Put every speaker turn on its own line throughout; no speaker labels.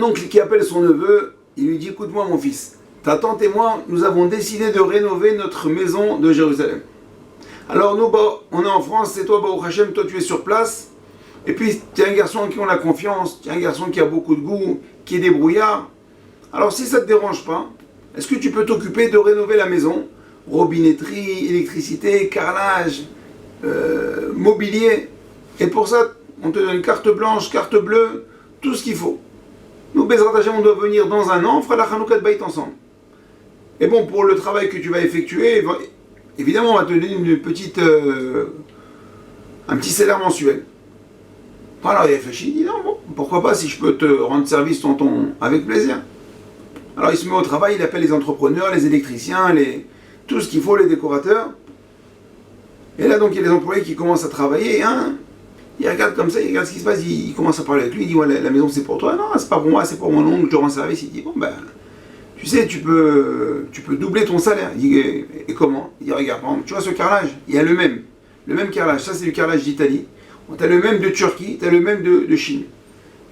oncle qui appelle son neveu, il lui dit, écoute-moi mon fils, ta tante et moi, nous avons décidé de rénover notre maison de Jérusalem. Alors nous, on est en France, c'est toi, Baruch Hashem, toi tu es sur place, et puis tu es un garçon en qui on a confiance, tu es un garçon qui a beaucoup de goût, qui est débrouillard. Alors si ça ne te dérange pas, est-ce que tu peux t'occuper de rénover la maison? Robinetterie, électricité, carrelage, mobilier. Et pour ça, on te donne carte blanche, carte bleue, tout ce qu'il faut. Nous, Bezrat Hashem, on doit venir dans un an, on fera la Chanoukat Bayit ensemble. Et bon, pour le travail que tu vas effectuer, évidemment, on va te donner un petit salaire mensuel. Alors il réfléchit, il dit non, bon, pourquoi pas si je peux te rendre service, tonton, avec plaisir. Alors il se met au travail, il appelle les entrepreneurs, les électriciens, tout ce qu'il faut, les décorateurs. Et là donc il y a les employés qui commencent à travailler, hein. Il regarde comme ça, il regarde ce qui se passe, il commence à parler avec lui, il dit ouais, la maison c'est pour toi. Non, c'est pas pour moi, c'est pour mon oncle, je rends service. Il dit bon ben, tu sais, tu peux doubler ton salaire. Il dit et comment? Il dit regarde, par exemple, tu vois ce carrelage, il y a le même carrelage, ça c'est du carrelage d'Italie. Tu as le même de Turquie, tu as le même de Chine.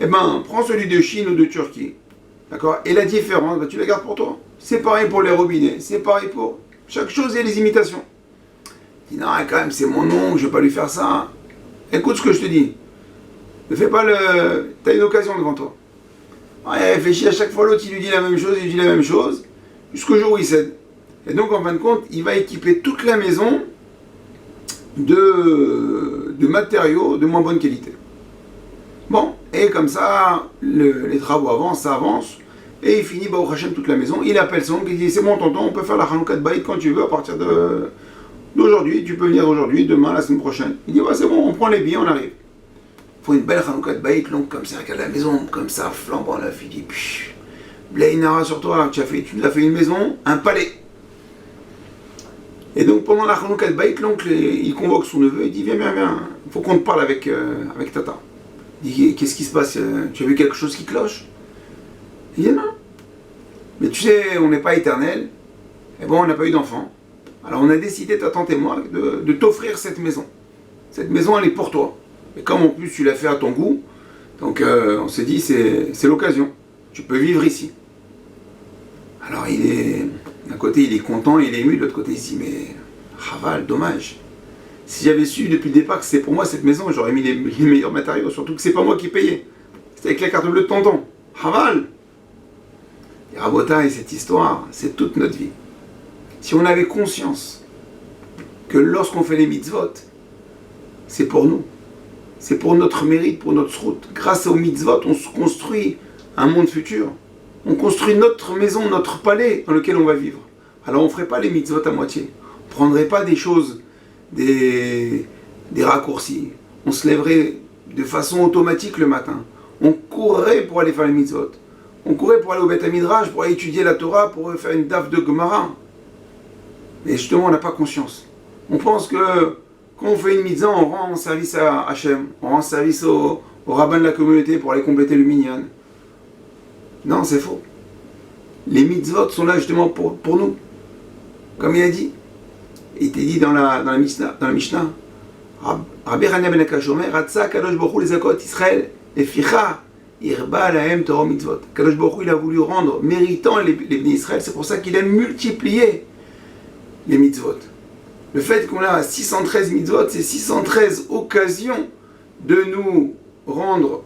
Eh ben, prends celui de Chine ou de Turquie. D'accord? Et la différence, ben, tu la gardes pour toi. C'est pareil pour les robinets, c'est pareil pour chaque chose, il y a les imitations. Il dit non, quand même, c'est mon oncle, je ne vais pas lui faire ça. Écoute ce que je te dis. Ne fais pas tu as une occasion devant toi. Il réfléchit à chaque fois, l'autre il lui dit la même chose, il lui dit la même chose, jusqu'au jour où il cède. Et donc en fin de compte, il va équiper toute la maison de matériaux de moins bonne qualité. Bon, et comme ça, les travaux avancent, ça avance, et il finit Baruch Hashem toute la maison. Il appelle son oncle, il dit c'est bon tonton, on peut faire la Chanoukat Bayit quand tu veux à partir d'aujourd'hui, tu peux venir aujourd'hui, demain, la semaine prochaine. Il dit ouais c'est bon, on prend les billets, on arrive. Il faut une belle Chanoukat Bayit longue comme ça, regarde la maison, comme ça, flambant la fille, il dit Blainara sur toi, tu l'as fait une maison, un palais. Et donc pendant la Chanoukat Bayit, l'oncle il convoque son neveu, il dit viens, il faut qu'on te parle avec Tata. Il dit qu'est-ce qui se passe, tu as vu quelque chose qui cloche? Il dit non. Mais tu sais, on n'est pas éternel, et bon on n'a pas eu d'enfant. Alors on a décidé, ta tante et moi, de t'offrir cette maison. Cette maison elle est pour toi. Et comme en plus tu l'as fait à ton goût, donc on s'est dit c'est l'occasion. Tu peux vivre ici. Alors d'un côté il est content, il est ému, de l'autre côté il se dit mais Chaval, dommage. Si j'avais su depuis le départ que c'est pour moi cette maison, j'aurais mis les meilleurs matériaux, surtout que c'est pas moi qui payais. C'était avec la carte bleue de tonton. Chaval. Et Rabotai, cette histoire, c'est toute notre vie. Si on avait conscience que lorsqu'on fait les mitzvot, c'est pour nous. C'est pour notre mérite, pour notre route. Grâce aux mitzvot, on se construit un monde futur. On construit notre maison, notre palais dans lequel on va vivre. Alors on ne ferait pas les mitzvot à moitié. On ne prendrait pas des choses, des raccourcis. On se lèverait de façon automatique le matin. On courrait pour aller faire les mitzvot. On courait pour aller au Beth Midrash, pour aller étudier la Torah, pour faire une daf de Gemara. Mais justement, on n'a pas conscience. On pense que quand on fait une mitzvah, on rend service à Hachem, on rend service au rabbin de la communauté pour aller compléter le minyan. Non, c'est faux. Les mitzvot sont là justement pour nous. Comme il a dit. Il était dit dans la Mishnah. Rabbi Hanina ben Akash Omer, Ratza Kadosh Baruch Hu les Zakot Israël, les Ficha, Irba Lahem Torah Mitzvot. Kadosh Baruch Hu il a voulu rendre méritant les Bnei Israël, c'est pour ça qu'il a multiplié les mitzvot. Le fait qu'on a 613 mitzvot, c'est 613 occasions de nous rendre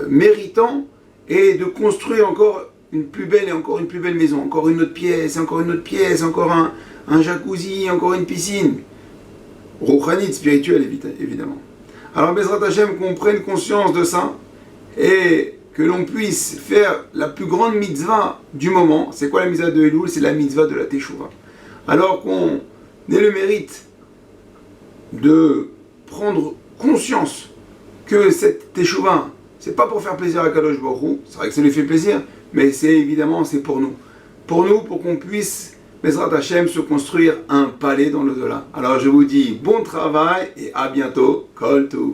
méritants et de construire encore une plus belle et encore une plus belle maison, encore une autre pièce, encore une autre pièce, encore un jacuzzi, encore une piscine. Rouchanite, spirituelle évidemment. Alors Bezrat Hashem, qu'on prenne conscience de ça et que l'on puisse faire la plus grande mitzvah du moment. C'est quoi la mitzvah de Elul? C'est la mitzvah de la Teshuvah. Alors qu'on ait le mérite de prendre conscience que cette Teshuvah, c'est pas pour faire plaisir à Kadosh Baruch Hu, c'est vrai que ça lui fait plaisir, mais c'est pour nous. Pour qu'on puisse, Bezrat Hashem, se construire un palais dans l'au-delà. Alors je vous dis bon travail et à bientôt. Kol Tov.